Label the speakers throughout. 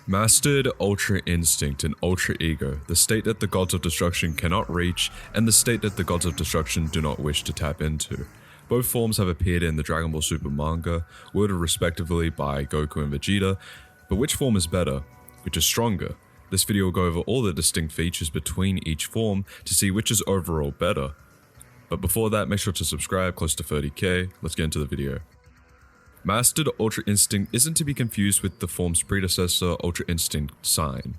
Speaker 1: Mastered Ultra Instinct and Ultra Ego, the state that the gods of destruction cannot reach and the state that the gods of destruction do not wish to tap into. Both forms have appeared in the Dragon Ball Super manga, worded respectively by Goku and Vegeta, but which form is better? Which is stronger? This video will go over all the distinct features between each form to see which is overall better. But before that, make sure to subscribe, close to 30k, let's get into the video. Mastered Ultra Instinct isn't to be confused with the form's predecessor, Ultra Instinct Sign.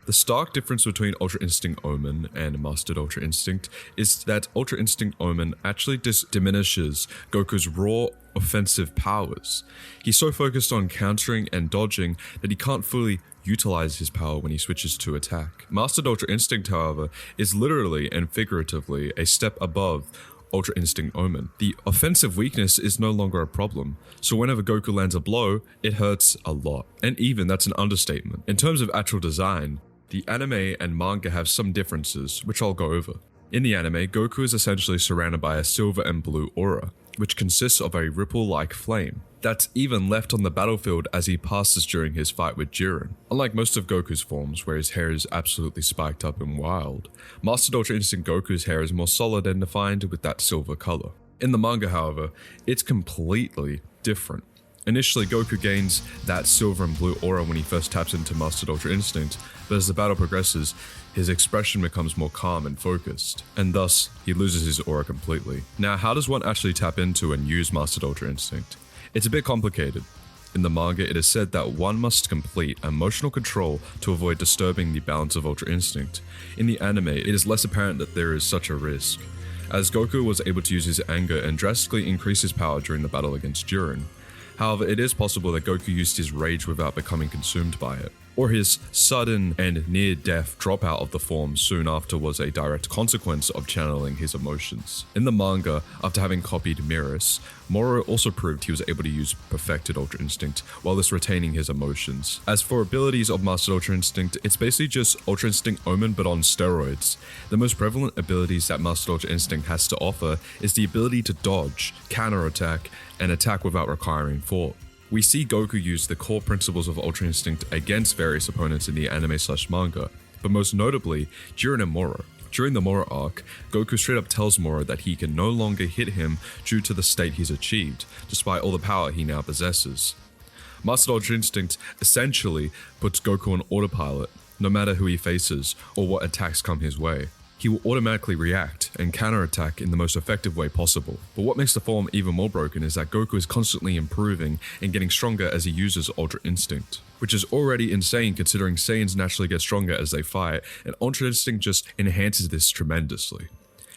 Speaker 1: The stark difference between Ultra Instinct Omen and Mastered Ultra Instinct is that Ultra Instinct Omen actually diminishes Goku's raw offensive powers. He's so focused on countering and dodging that he can't fully utilize his power when he switches to attack. Mastered Ultra Instinct, however, is literally and figuratively a step above Ultra Instinct Omen. The offensive weakness is no longer a problem, so whenever Goku lands a blow, it hurts a lot. And even that's an understatement. In terms of actual design, the anime and manga have some differences, which I'll go over. In the anime, Goku is essentially surrounded by a silver and blue aura, which consists of a ripple-like flame that's even left on the battlefield as he passes during his fight with Jiren. Unlike most of Goku's forms, where his hair is absolutely spiked up and wild, Mastered Ultra Instinct Goku's hair is more solid and defined with that silver color. In the manga, however, it's completely different. Initially, Goku gains that silver and blue aura when he first taps into Mastered Ultra Instinct, but as the battle progresses, his expression becomes more calm and focused, and thus, he loses his aura completely. Now, how does one actually tap into and use Mastered Ultra Instinct? It's a bit complicated. In the manga, it is said that one must complete emotional control to avoid disturbing the balance of Ultra Instinct. In the anime, it is less apparent that there is such a risk, as Goku was able to use his anger and drastically increase his power during the battle against Jiren. However, it is possible that Goku used his rage without becoming consumed by it, or his sudden and near-death dropout of the form soon after was a direct consequence of channeling his emotions. In the manga, after having copied Beerus, Moro also proved he was able to use perfected Ultra Instinct while thus retaining his emotions. As for abilities of Mastered Ultra Instinct, it's basically just Ultra Instinct Omen but on steroids. The most prevalent abilities that Mastered Ultra Instinct has to offer is the ability to dodge, counterattack, and attack without requiring thought. We see Goku use the core principles of Ultra Instinct against various opponents in the anime/manga, but most notably, Jiren and Moro. During the Moro arc, Goku straight up tells Moro that he can no longer hit him due to the state he's achieved, despite all the power he now possesses. Mastered Ultra Instinct essentially puts Goku on autopilot, no matter who he faces or what attacks come his way. He will automatically react and counterattack in the most effective way possible. But what makes the form even more broken is that Goku is constantly improving and getting stronger as he uses Ultra Instinct, which is already insane considering Saiyans naturally get stronger as they fight, and Ultra Instinct just enhances this tremendously.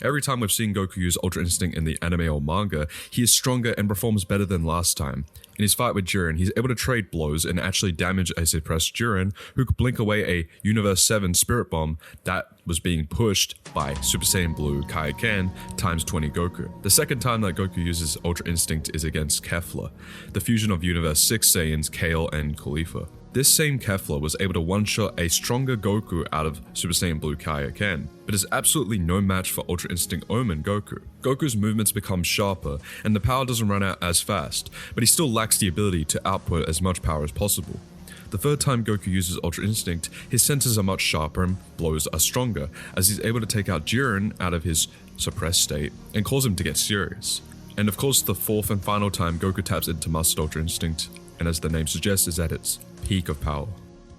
Speaker 1: Every time we've seen Goku use Ultra Instinct in the anime or manga, he is stronger and performs better than last time. In his fight with Jiren, he's able to trade blows and actually damage a suppressed Jiren, who could blink away a Universe 7 Spirit Bomb that was being pushed by Super Saiyan Blue Kaioken times 20 Goku. The second time that Goku uses Ultra Instinct is against Kefla, the fusion of Universe 6 Saiyans Kale and Khalifa. This same Kefla was able to one-shot a stronger Goku out of Super Saiyan Blue Kaioken, but is absolutely no match for Ultra Instinct Omen Goku. Goku's movements become sharper, and the power doesn't run out as fast, but he still lacks the ability to output as much power as possible. The third time Goku uses Ultra Instinct, his senses are much sharper and blows are stronger, as he's able to take out Jiren out of his suppressed state and cause him to get serious. And of course, the fourth and final time Goku taps into Mastered Ultra Instinct, and as the name suggests, is at its peak of power.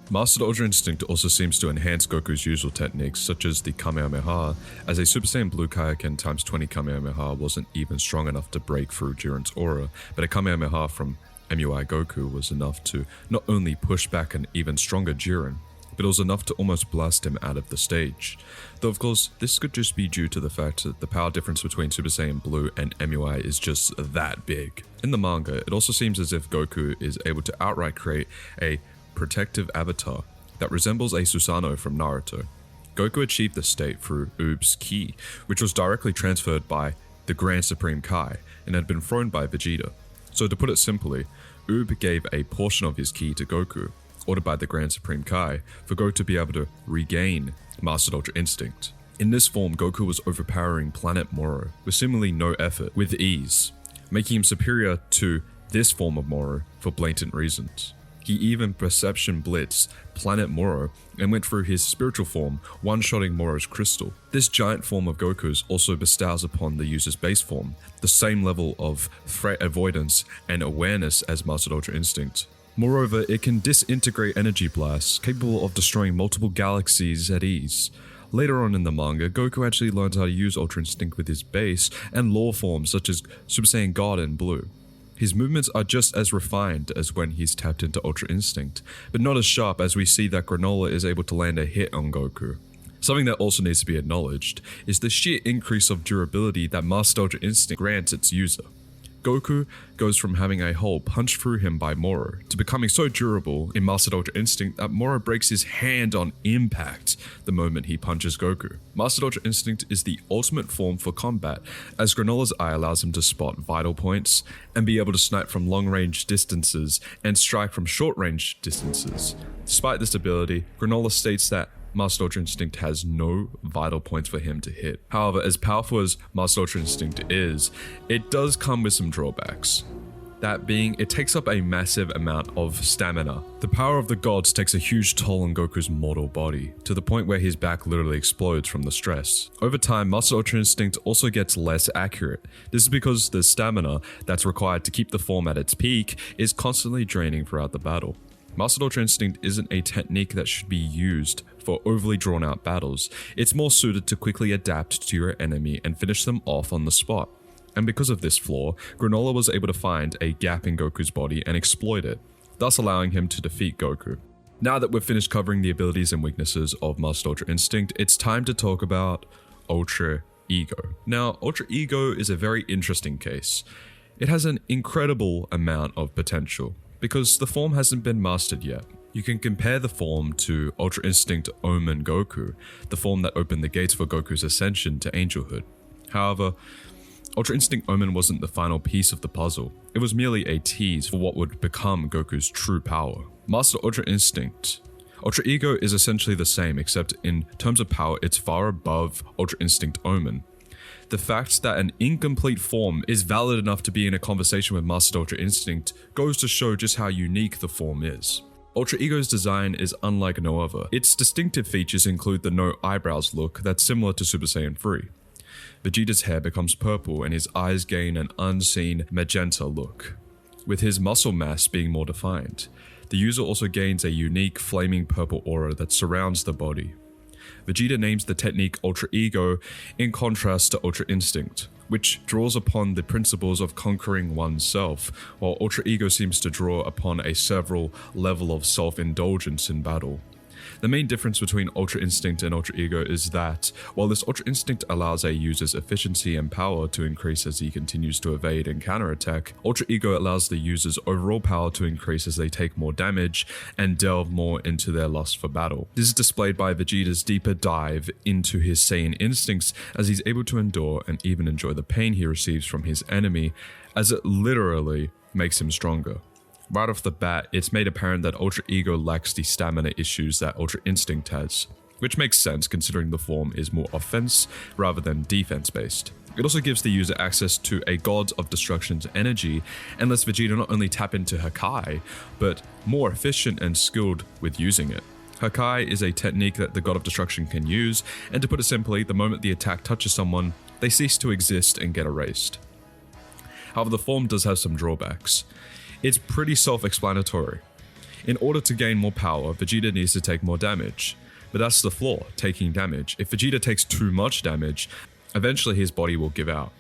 Speaker 1: Mastered Ultra Instinct also seems to enhance Goku's usual techniques, such as the Kamehameha, as a Super Saiyan Blue Kaioken times 20 Kamehameha wasn't even strong enough to break through Jiren's aura, but a Kamehameha from MUI Goku was enough to not only push back an even stronger Jiren, but it was enough to almost blast him out of the stage. Though of course, this could just be due to the fact that the power difference between Super Saiyan Blue and MUI is just that big. In the manga, it also seems as if Goku is able to outright create a protective avatar that resembles a Susanoo from Naruto. Goku achieved this state through Uub's ki, which was directly transferred by the Grand Supreme Kai and had been thrown by Vegeta. So to put it simply, Uub gave a portion of his ki to Goku, ordered by the Grand Supreme Kai, for Goku to be able to regain Mastered Ultra Instinct. In this form, Goku was overpowering Planet Moro with seemingly no effort, with ease, making him superior to this form of Moro for blatant reasons. He even perception blitzed Planet Moro and went through his spiritual form, one-shotting Moro's crystal. This giant form of Goku's also bestows upon the user's base form the same level of threat avoidance and awareness as Mastered Ultra Instinct. Moreover, it can disintegrate energy blasts, capable of destroying multiple galaxies at ease. Later on in the manga, Goku actually learns how to use Ultra Instinct with his base and lore forms such as Super Saiyan God and Blue. His movements are just as refined as when he's tapped into Ultra Instinct, but not as sharp as we see that Granola is able to land a hit on Goku. Something that also needs to be acknowledged is the sheer increase of durability that Mastered Ultra Instinct grants its user. Goku goes from having a hole punched through him by Moro to becoming so durable in Mastered Ultra Instinct that Moro breaks his hand on impact the moment he punches Goku. Mastered Ultra Instinct is the ultimate form for combat, as Granola's eye allows him to spot vital points and be able to snipe from long-range distances and strike from short-range distances. Despite this ability, Granola states that Mastered Ultra Instinct has no vital points for him to hit. However, as powerful as Mastered Ultra Instinct is, it does come with some drawbacks. That being, it takes up a massive amount of stamina. The power of the gods takes a huge toll on Goku's mortal body, to the point where his back literally explodes from the stress. Over time, Mastered Ultra Instinct also gets less accurate. This is because the stamina that's required to keep the form at its peak is constantly draining throughout the battle. Mastered Ultra Instinct isn't a technique that should be used for overly drawn out battles. It's more suited to quickly adapt to your enemy and finish them off on the spot. And because of this flaw, Granola was able to find a gap in Goku's body and exploit it, thus allowing him to defeat Goku. Now that we've finished covering the abilities and weaknesses of Mastered Ultra Instinct, it's time to talk about Ultra Ego. Now, Ultra Ego is a very interesting case. It has an incredible amount of potential, because the form hasn't been mastered yet. You can compare the form to Ultra Instinct Omen Goku, the form that opened the gates for Goku's ascension to angelhood. However, Ultra Instinct Omen wasn't the final piece of the puzzle. It was merely a tease for what would become Goku's true power. Master Ultra Instinct. Ultra Ego is essentially the same, except in terms of power, it's far above Ultra Instinct Omen. The fact that an incomplete form is valid enough to be in a conversation with Mastered Ultra Instinct goes to show just how unique the form is. Ultra Ego's design is unlike no other. Its distinctive features include the no eyebrows look that's similar to Super Saiyan 3. Vegeta's hair becomes purple and his eyes gain an unseen magenta look, with his muscle mass being more defined. The user also gains a unique flaming purple aura that surrounds the body. Vegeta names the technique Ultra Ego in contrast to Ultra Instinct, which draws upon the principles of conquering oneself, while Ultra Ego seems to draw upon a several level of self-indulgence in battle. The main difference between Ultra Instinct and Ultra Ego is that, while this Ultra Instinct allows a user's efficiency and power to increase as he continues to evade and counterattack, Ultra Ego allows the user's overall power to increase as they take more damage and delve more into their lust for battle. This is displayed by Vegeta's deeper dive into his Saiyan instincts as he's able to endure and even enjoy the pain he receives from his enemy, as it literally makes him stronger. Right off the bat, it's made apparent that Ultra Ego lacks the stamina issues that Ultra Instinct has, which makes sense considering the form is more offense rather than defense based. It also gives the user access to a God of Destruction's energy and lets Vegeta not only tap into Hakai, but more efficient and skilled with using it. Hakai is a technique that the God of Destruction can use, and to put it simply, the moment the attack touches someone, they cease to exist and get erased. However, the form does have some drawbacks. It's pretty self-explanatory. In order to gain more power, Vegeta needs to take more damage. But that's the flaw, taking damage. If Vegeta takes too much damage, eventually his body will give out.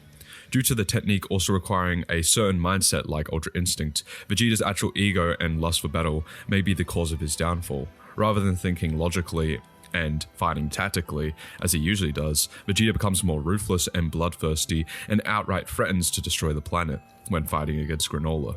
Speaker 1: Due to the technique also requiring a certain mindset like Ultra Instinct, Vegeta's actual ego and lust for battle may be the cause of his downfall. Rather than thinking logically and fighting tactically, as he usually does, Vegeta becomes more ruthless and bloodthirsty and outright threatens to destroy the planet when fighting against Granola.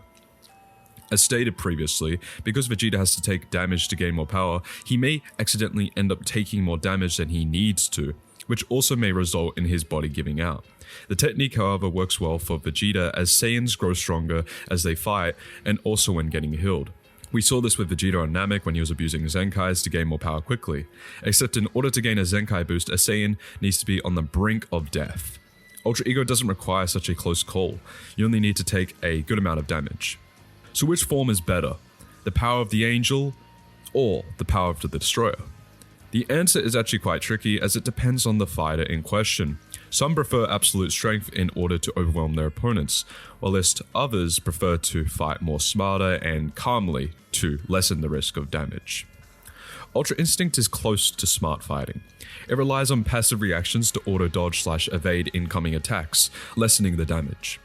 Speaker 1: As stated previously, because Vegeta has to take damage to gain more power, he may accidentally end up taking more damage than he needs to, which also may result in his body giving out. The technique, however, works well for Vegeta as Saiyans grow stronger as they fight and also when getting healed. We saw this with Vegeta on Namek when he was abusing Zenkais to gain more power quickly, except in order to gain a Zenkai boost, a Saiyan needs to be on the brink of death. Ultra Ego doesn't require such a close call, you only need to take a good amount of damage. So which form is better? the power of the angel, or the power of the destroyer? The answer is actually quite tricky as it depends on the fighter in question. Some prefer absolute strength in order to overwhelm their opponents, whilst others prefer to fight more smarter and calmly to lessen the risk of damage. Ultra Instinct is close to smart fighting. It relies on passive reactions to auto-dodge/evade incoming attacks, lessening the damage.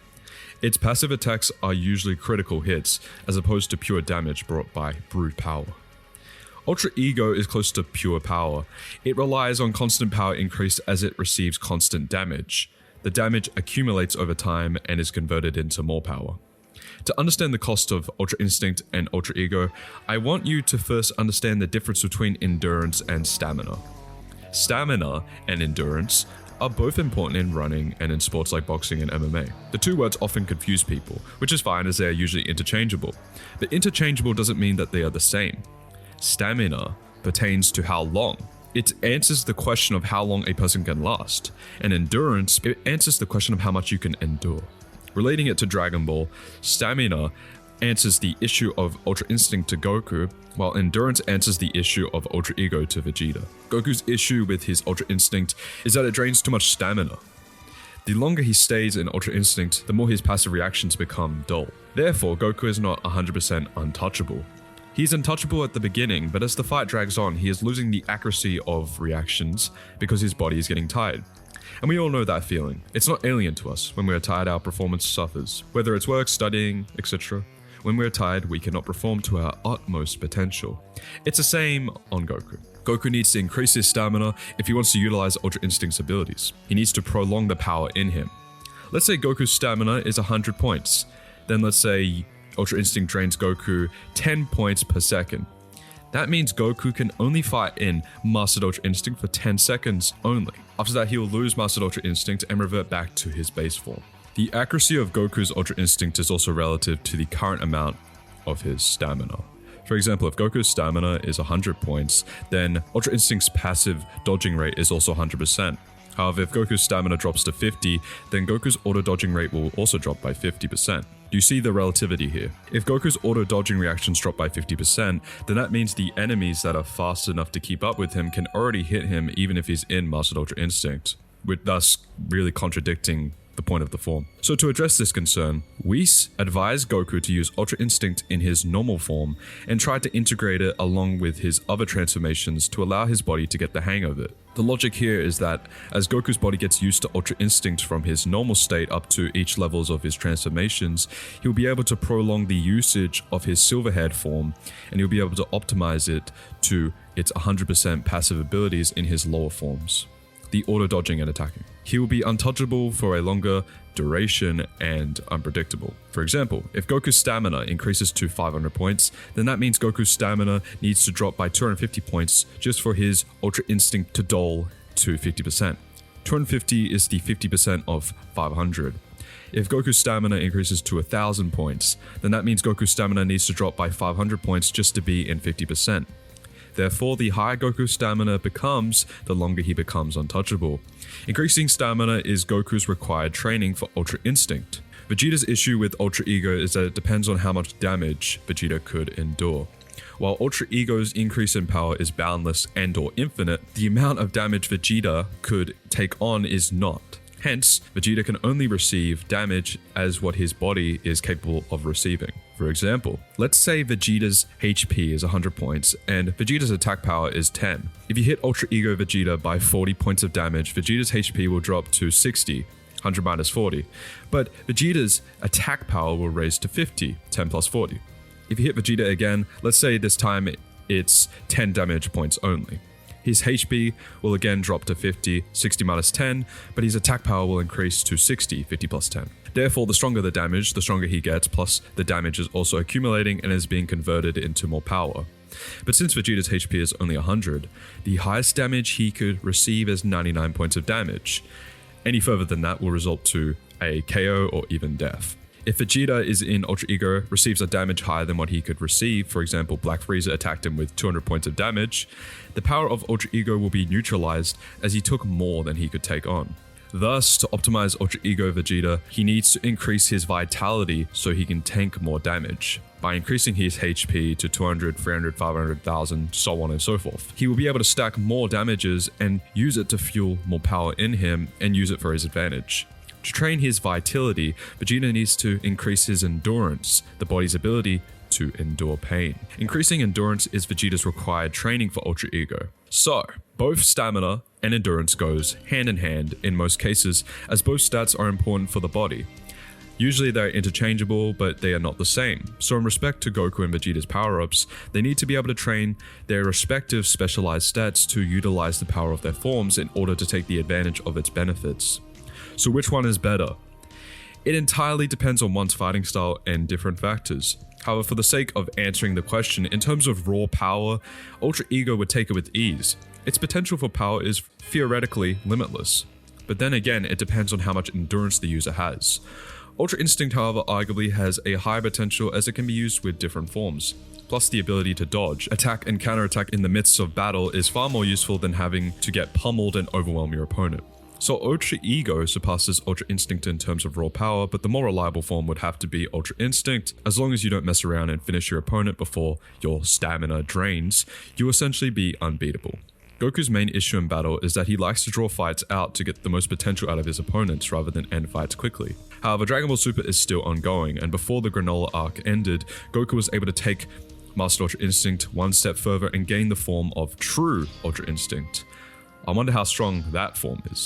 Speaker 1: Its passive attacks are usually critical hits, as opposed to pure damage brought by brute power. Ultra Ego is close to pure power. It relies on constant power increase as it receives constant damage. The damage accumulates over time and is converted into more power. To understand the cost of Ultra Instinct and Ultra Ego, I want you to first understand the difference between endurance and stamina. Stamina and endurance are both important in running and in sports like boxing and MMA. The two words often confuse people, which is fine as they are usually interchangeable. But interchangeable doesn't mean that they are the same. Stamina pertains to how long. It answers the question of how long a person can last. And endurance, it answers the question of how much you can endure. Relating it to Dragon Ball, stamina answers the issue of Ultra Instinct to Goku, while endurance answers the issue of Ultra Ego to Vegeta. Goku's issue with his Ultra Instinct is that it drains too much stamina. The longer he stays in Ultra Instinct, the more his passive reactions become dull. Therefore, Goku is not 100% untouchable. He's untouchable at the beginning, but as the fight drags on, he is losing the accuracy of reactions because his body is getting tired. And we all know that feeling. It's not alien to us. When we are tired, our performance suffers. Whether it's work, studying, etc. When we're tired, we cannot perform to our utmost potential. It's the same on Goku. Goku needs to increase his stamina if he wants to utilize Ultra Instinct's abilities. He needs to prolong the power in him. Let's say Goku's stamina is 100 points. Then let's say Ultra Instinct drains Goku 10 points per second. That means Goku can only fight in Mastered Ultra Instinct for 10 seconds only. After that, he will lose Mastered Ultra Instinct and revert back to his base form. The accuracy of Goku's Ultra Instinct is also relative to the current amount of his stamina. For example, if Goku's stamina is 100 points, then Ultra Instinct's passive dodging rate is also 100%. However, if Goku's stamina drops to 50, then Goku's auto-dodging rate will also drop by 50%. Do you see the relativity here? If Goku's auto-dodging reactions drop by 50%, then that means the enemies that are fast enough to keep up with him can already hit him even if he's in Mastered Ultra Instinct, with thus really contradicting the point of the form. So to address this concern, Whis advised Goku to use Ultra Instinct in his normal form and tried to integrate it along with his other transformations to allow his body to get the hang of it. The logic here is that as Goku's body gets used to Ultra Instinct from his normal state up to each levels of his transformations, he'll be able to prolong the usage of his Silverhead form, and he'll be able to optimize it to its 100% passive abilities in his lower forms, the auto-dodging and attacking. He will be untouchable for a longer duration and unpredictable. For example, if Goku's stamina increases to 500 points, then that means Goku's stamina needs to drop by 250 points just for his Ultra Instinct to dull to 50%. 250 is the 50% of 500. If Goku's stamina increases to 1000 points, then that means Goku's stamina needs to drop by 500 points just to be in 50%. Therefore, the higher Goku's stamina becomes, the longer he becomes untouchable. Increasing stamina is Goku's required training for Ultra Instinct. Vegeta's issue with Ultra Ego is that it depends on how much damage Vegeta could endure. While Ultra Ego's increase in power is boundless and/or infinite, the amount of damage Vegeta could take on is not. Hence, Vegeta can only receive damage as what his body is capable of receiving. For example, let's say Vegeta's HP is 100 points and Vegeta's attack power is 10. If you hit Ultra Ego Vegeta by 40 points of damage, Vegeta's HP will drop to 60, 100 minus 40. But Vegeta's attack power will raise to 50, 10 plus 40. If you hit Vegeta again, let's say this time it's 10 damage points only. His HP will again drop to 50, 60 minus 10, but his attack power will increase to 60, 50 plus 10. Therefore, the stronger the damage, the stronger he gets, plus the damage is also accumulating and is being converted into more power. But since Vegeta's HP is only 100, the highest damage he could receive is 99 points of damage. Any further than that will result to a KO or even death. If Vegeta is in Ultra Ego, receives a damage higher than what he could receive, for example, Black Frieza attacked him with 200 points of damage, the power of Ultra Ego will be neutralized as he took more than he could take on. Thus, to optimize Ultra Ego Vegeta, he needs to increase his vitality so he can tank more damage. By increasing his HP to 200, 300, 500,000, so on and so forth, he will be able to stack more damages and use it to fuel more power in him and use it for his advantage. To train his vitality, Vegeta needs to increase his endurance, the body's ability to endure pain. Increasing endurance is Vegeta's required training for Ultra Ego. So, both stamina and endurance goes hand in hand in most cases, as both stats are important for the body. Usually they're interchangeable, but they are not the same. So in respect to Goku and Vegeta's power-ups, they need to be able to train their respective specialized stats to utilize the power of their forms in order to take the advantage of its benefits. So which one is better? It entirely depends on one's fighting style and different factors. However, for the sake of answering the question, in terms of raw power, Ultra Ego would take it with ease. Its potential for power is theoretically limitless. But then again, it depends on how much endurance the user has. Ultra Instinct, however, arguably has a high potential as it can be used with different forms. Plus, the ability to dodge, attack, and counterattack in the midst of battle is far more useful than having to get pummeled and overwhelm your opponent. So Ultra Ego surpasses Ultra Instinct in terms of raw power, but the more reliable form would have to be Ultra Instinct. As long as you don't mess around and finish your opponent before your stamina drains, you essentially be unbeatable. Goku's main issue in battle is that he likes to draw fights out to get the most potential out of his opponents rather than end fights quickly. However, Dragon Ball Super is still ongoing, and before the Granola arc ended, Goku was able to take Master Ultra Instinct one step further and gain the form of true Ultra Instinct. I wonder how strong that form is.